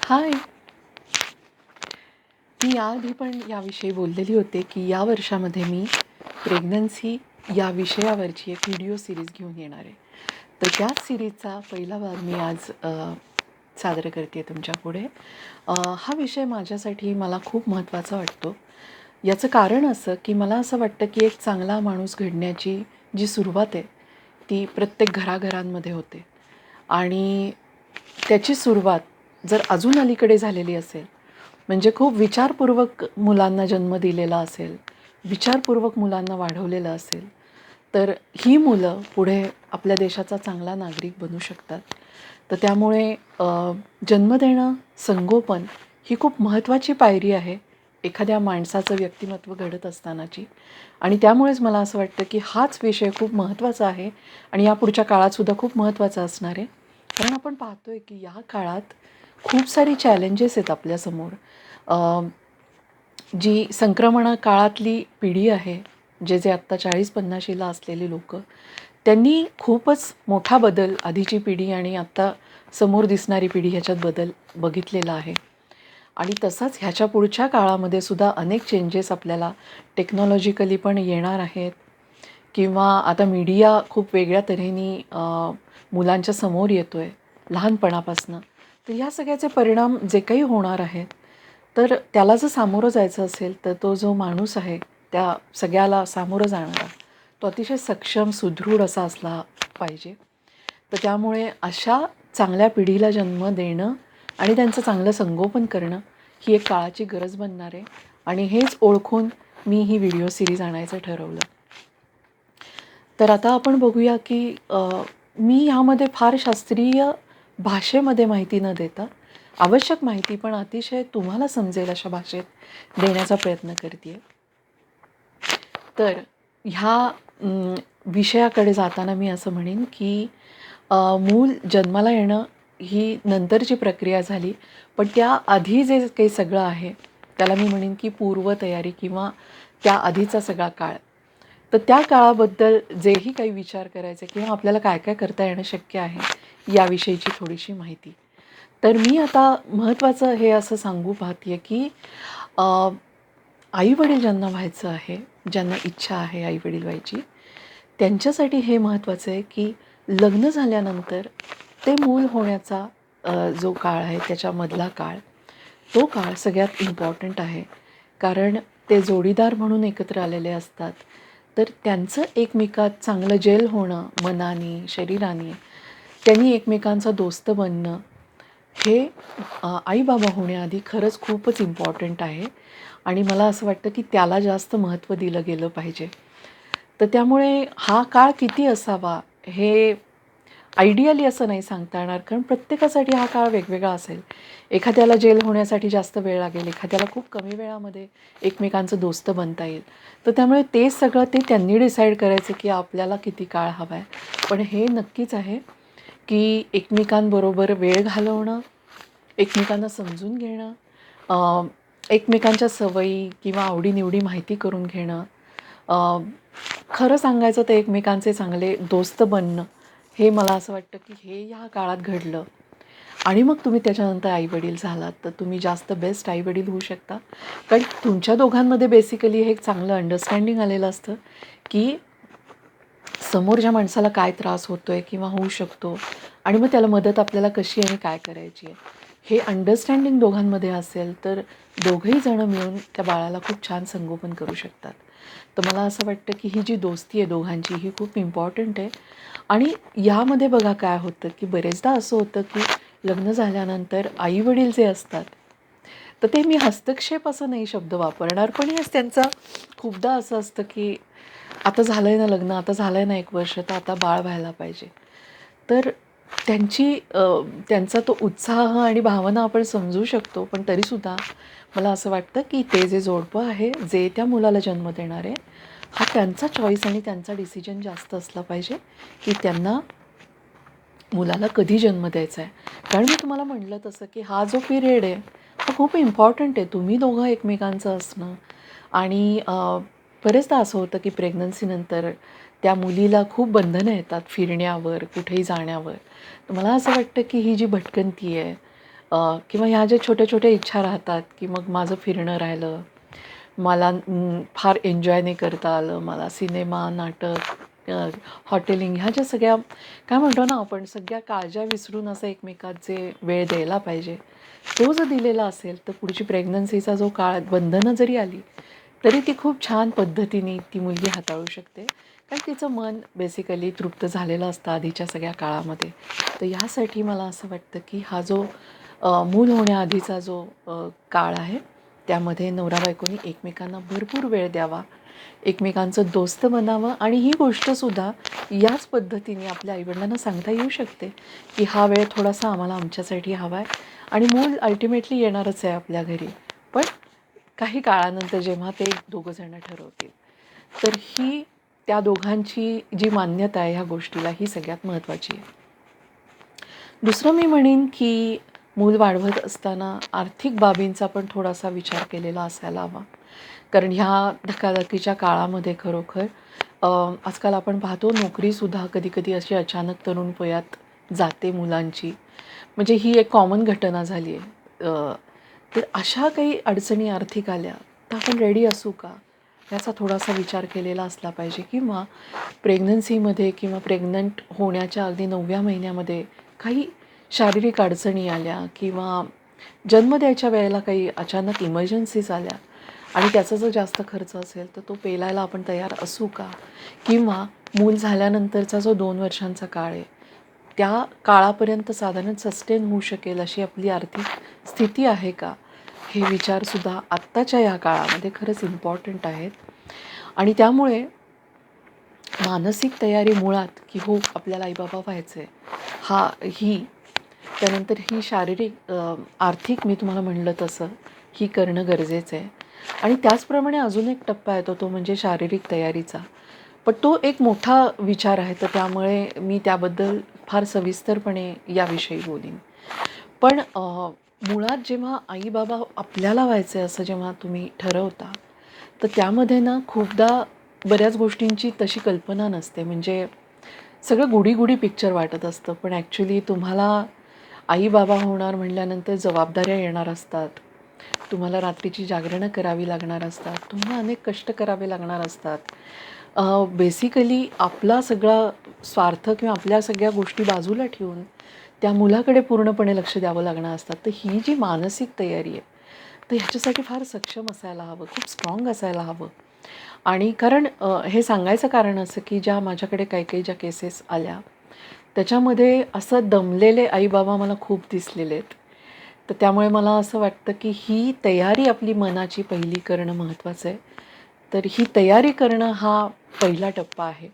हाय. मी याआधी पण याविषयी बोललेली होते की या वर्षामध्ये मी प्रेग्नन्सी या विषयावरची एक व्हिडिओ सिरीज घेऊन येणार आहे. तर त्याच सिरीजचा पहिला भाग मी आज सादर करते तुमच्यापुढे. हा विषय माझ्यासाठी मला खूप महत्त्वाचा वाटतो. याचं कारण असं की मला असं वाटतं की एक चांगला माणूस घडण्याची जी सुरुवात आहे ती प्रत्येक घराघरांमध्ये होते आणि त्याची सुरुवात जर अजून अलीकडे झालेली असेल, म्हणजे खूप विचारपूर्वक मुलांना जन्म दिलेला असेल, विचारपूर्वक मुलांना वाढवलेलं असेल, तर ही मुलं पुढे आपल्या देशाचा चांगला नागरिक बनू शकतात. तर त्यामुळे जन्म देणं, संगोपन ही खूप महत्त्वाची पायरी आहे एखाद्या माणसाचं व्यक्तिमत्व घडत असतानाची. आणि त्यामुळेच मला असं वाटतं की हाच विषय खूप महत्त्वाचा आहे आणि यापुढच्या काळातसुद्धा खूप महत्त्वाचा असणार आहे. कारण आपण पाहतोय की या काळात खूप सारी चॅलेंजेस आहेत आपल्यासमोर. जी संक्रमण काळातली पिढी आहे, जे आत्ता 40-50शीला असलेली लोकं, त्यांनी खूपच मोठा बदल आधीची पिढी आणि आत्ता समोर दिसणारी पिढी ह्याच्यात बदल बघितलेला आहे. आणि तसाच ह्याच्या पुढच्या काळामध्ये सुद्धा अनेक चेंजेस आपल्याला टेक्नॉलॉजिकली पण येणार आहेत किंवा आता मीडिया खूप वेगळ्या तऱ्हेने मुलांच्या समोर येतो आहे लहानपणापासनं. तर ह्या सगळ्याचे परिणाम जे काही होणार आहेत, तर त्याला जर सामोरं जायचं असेल, तर तो जो माणूस आहे, त्या सगळ्याला सामोरं जाणारा, तो अतिशय सक्षम, सुदृढ असा असला पाहिजे. तर त्यामुळे अशा चांगल्या पिढीला जन्म देणं आणि त्यांचं चांगलं संगोपन करणं ही एक काळाची गरज बनणार आहे आणि हेच ओळखून मी ही व्हिडिओ सिरीज आणायचं ठरवलं. तर आता आपण बघूया की मी ह्यामध्ये फार शास्त्रीय भाषेमध्ये माहिती न देता आवश्यक माहिती पण अतिशय तुम्हाला समजेल अशा भाषेत देण्याचा प्रयत्न करते आहे. तर ह्या विषयाकडे जाताना मी असं म्हणेन की मूल जन्माला येणं ही नंतरची प्रक्रिया झाली, पण त्याआधी जे काही सगळं आहे त्याला मी म्हणेन की पूर्वतयारी किंवा त्याआधीचा सगळा काळ. तर त्या काळाबद्दल जेही काही विचार करायचे किंवा आपल्याला काय काय करता येणं शक्य आहे याविषयीची थोडीशी माहिती. तर मी आता महत्त्वाचं हे असं सांगू पाहते की आई-वडील ज्यांना व्हायचं आहे, ज्यांना इच्छा आहे आई-वडील व्हायची, त्यांच्यासाठी हे महत्त्वाचं आहे की लग्न झाल्यानंतर ते मूल होण्याचा जो काळ आहे त्याच्यामधला काळ, तो काळ सगळ्यात इम्पॉर्टंट आहे. कारण ते जोडीदार म्हणून एकत्र आलेले असतात. तर त्यांचं एकमेकात चांगलं जेल होणं मनाने, शरीराने, त्यांनी एकमेकांचा दोस्त बनणं, हे आई-बाबा होण्याआधी खरंच खूपच इम्पॉर्टंट आहे आणि मला असं वाटतं की त्याला जास्त महत्त्व दिलं गेलं पाहिजे. तर त्यामुळे हा काळ किती असावा हे आयडियली असं नाही सांगता येणार, कारण प्रत्येकासाठी हा काळ वेगवेगळा असेल. एखाद्याला जेल होण्यासाठी जास्त वेळ लागेल, एखाद्याला खूप कमी वेळामध्ये एकमेकांचं दोस्त बनता येईल. तर त्यामुळे ते सगळं त्यांनी डिसाईड करायचं की आपल्याला किती काळ हवा आहे. पण हे नक्कीच आहे की एकमेकांबरोबर वेळ घालवणं, एकमेकांना समजून घेणं, एकमेकांच्या सवयी किंवा आवडीनिवडी माहिती करून घेणं, खरं सांगायचं तर एकमेकांचे चांगले दोस्त बनणं, हे मला असं वाटतं की हे ह्या काळात घडलं आणि मग तुम्ही त्याच्यानंतर आई-वडील झालात, तर तुम्ही जास्त बेस्ट आई-वडील होऊ शकता. कारण तुमच्या दोघांमध्ये बेसिकली हे एक चांगलं अंडरस्टँडिंग आलेलं असतं की समोरच्या माणसाला काय त्रास होतोय किंवा होऊ शकतो आणि मग त्याला मदत आपल्याला कशी आणि काय करायची आहे, हे अंडरस्टँडिंग दोघांमध्ये असेल, तर दोघंही जणं मिळून त्या बाळाला खूप छान संगोपन करू शकतात. तर मला असं वाटतं की ही जी दोस्ती आहे दोघांची, ही खूप इम्पॉर्टंट आहे. आणि यामध्ये बघा काय होतं की बरेचदा असं होतं की लग्न झाल्यानंतर आई-वडील जे असतात, तर ते मी हस्तक्षेप असं नाही शब्द वापरणार, पण हेच त्यांचं खूपदा असं असतं की आता झालं आहे ना लग्न, आता झालं आहे ना 1 वर्ष, तर आता बाळ व्हायला पाहिजे. तर त्यांचा तो उत्साह आणि भावना आपण समजू शकतो, पण तरीसुद्धा मला असं वाटतं की ते जे जोडपं आहे, जे त्या मुलाला जन्म देणार आहे, हा त्यांचा चॉईस आणि त्यांचा डिसिजन जास्त असला पाहिजे की त्यांना मुलाला कधी जन्म द्यायचा आहे. कारण मी तुम्हाला म्हटलं तसं की हा जो पिरियड आहे, हा खूप इम्पॉर्टंट आहे. तुम्ही दोघं एकमेकांचं असणं आणि बरेचदा असं होतं की प्रेग्नन्सीनंतर त्या मुलीला खूप बंधनं येतात फिरण्यावर, कुठेही जाण्यावर. तर मला असं वाटतं की ही जी भटकंती आहे, किंवा ह्या ज्या छोट्या छोट्या इच्छा राहतात की मग माझं फिरणं राहिलं, मला फार एन्जॉय नाही करता आलं, मला सिनेमा, नाटक, हॉटेलिंग ह्या ज्या सगळ्या काय म्हणतो ना आपण सगळ्या काळज्या विसरून असं एकमेकात जे वेळ द्यायला पाहिजे, तो जर दिलेला असेल तर पुढची प्रेग्नन्सीचा जो काळ बंधनं जरी आली तरी ती खूप छान पद्धतीने ती मुलगी हाताळू शकते. कारण तिचं मन बेसिकली तृप्त झालेलं असतं आधीच्या सगळ्या काळामध्ये. तर ह्यासाठी मला असं वाटतं की हा जो मूल होण्याआधीचा जो काळ आहे त्यामध्ये नवरा बायकोनी एकमेकांना भरपूर वेळ द्यावा, एकमेकांचं दोस्त बनावं आणि ही गोष्टसुद्धा याच पद्धतीने आपल्या आईवडिलांना सांगता येऊ शकते की हा वेळ थोडासा आम्हाला आमच्यासाठी हवा आहे आणि मूल अल्टिमेटली येणारच आहे आपल्या घरी. पण काही काळानंतर जेव्हा ते दोघंजणं ठरवतील, तर ही त्या दोघांची जी मान्यता आहे ह्या गोष्टीला ही सगळ्यात महत्त्वाची आहे. दुसरं मी म्हणेन की मूल वाढवत असताना आर्थिक बाबींचा पण थोडासा विचार केलेला असायला हवा. कारण ह्या धकाधकीच्या काळामध्ये खरोखर आजकाल आपण पाहतो नोकरीसुद्धा कधी-कधी अशी अचानक तरुण वयात जाते मुलांची. म्हणजे ही एक कॉमन घटना झाली आहे. तर अशा काही अडचणी आर्थिक आल्या तर आपण रेडी असू का? याचा थोडासा विचार केलेला असला पाहिजे किंवा प्रेग्नन्सीमध्ये किंवा प्रेग्नंट होण्याच्या अगदी 9व्या महिन्यामध्ये काही शारीरिक अडचणी आल्या किंवा जन्म द्यायच्या वेळेला काही अचानक इमर्जन्सीज आल्या आणि त्याचा जर जास्त खर्च असेल तर तो पेलायला आपण तयार असू का? किंवा मूल झाल्यानंतरचा जो 2 वर्षांचा काळ आहे, त्या काळापर्यंत साधारण सस्टेन होऊ शकेल अशी आपली आर्थिक स्थिती आहे का? हे विचारसुद्धा आत्ताच्या या काळामध्ये खरंच इम्पॉर्टंट आहेत. आणि त्यामुळे मानसिक तयारी मुळात की हो आपल्याला आईबाबा व्हायचं आहे ही त्यानंतर ही शारीरिक आर्थिक मी तुम्हाला म्हणलं तसं ही करणं गरजेचं आहे. आणि त्याचप्रमाणे अजून एक टप्पा येतो तो म्हणजे शारीरिक तयारीचा. पण तो एक मोठा विचार आहे तर त्यामुळे मी त्याबद्दल फार सविस्तरपणे याविषयी बोलीन. पण मुळात जेव्हा आई-बाबा आपल्याला व्हायचं आहे असं जेव्हा तुम्ही ठरवता, तर त्यामध्ये ना खूपदा बऱ्याच गोष्टींची तशी कल्पना नसते. म्हणजे सगळं गुडी-गुडी पिक्चर वाटत असतं. पण ॲक्च्युली तुम्हाला आई-बाबा होणार म्हटल्यानंतर जबाबदाऱ्या येणार असतात. तुम्हाला रात्रीची जागरणं करावी लागणार असतात. तुम्हाला अनेक कष्ट करावे लागणार असतात. बेसिकली आपला सगळा स्वार्थ किंवा आपल्या सगळ्या गोष्टी बाजूला ठेवून त्या मुलाकडे पूर्णपणे लक्ष द्यावं लागणार असतात. तर ही जी मानसिक तयारी आहे, तर ह्याच्यासाठी फार सक्षम असायला हवं, खूप स्ट्राँग असायला हवं. आणि कारण हे सांगायचं कारण असं की ज्या माझ्याकडे काही ज्या केसेस आल्या, त्याच्यामध्ये असं दमलेले आई-बाबा मला खूप दिसलेले आहेत. तर त्यामुळे मला असं वाटतं की ही तयारी आपली मनाची पहिली करणं महत्त्वाचं आहे. तर ही तयारी करणं हा पहिला टप्पा आहे.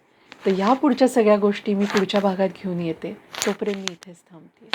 तर ह्या पुढच्या सगळ्या गोष्टी मी पुढच्या भागात घेऊन येते. तोपर्यंत मी इथेच थांबते.